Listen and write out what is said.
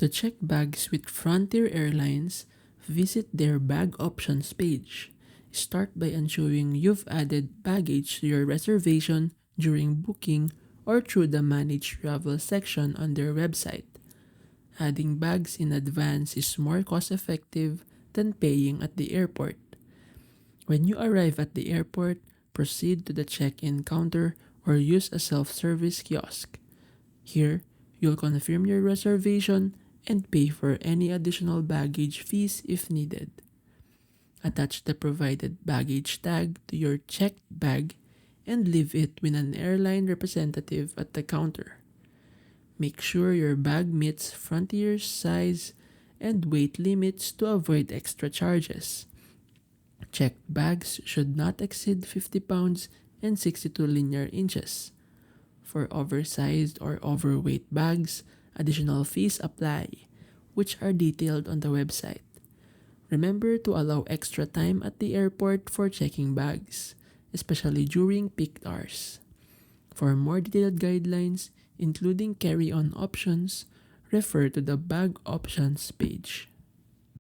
To check bags with Frontier Airlines, visit their bag options page. Start by ensuring you've added baggage to your reservation during booking or through the Manage Travel section on their website. Adding bags in advance is more cost effective than paying at the airport. When you arrive at the airport, proceed to the check-in counter or use a self-service kiosk. Here, you'll confirm your reservation and pay for any additional baggage fees if needed. Attach the provided baggage tag to your checked bag and leave it with an airline representative at the counter. Make sure your bag meets Frontier's size and weight limits to avoid extra charges. Checked bags should not exceed 50 pounds and 62 linear inches. For oversized or overweight bags, additional fees apply, which are detailed on the website. Remember to allow extra time at the airport for checking bags, especially during peak hours. For more detailed guidelines, including carry-on options, refer to the bag options page.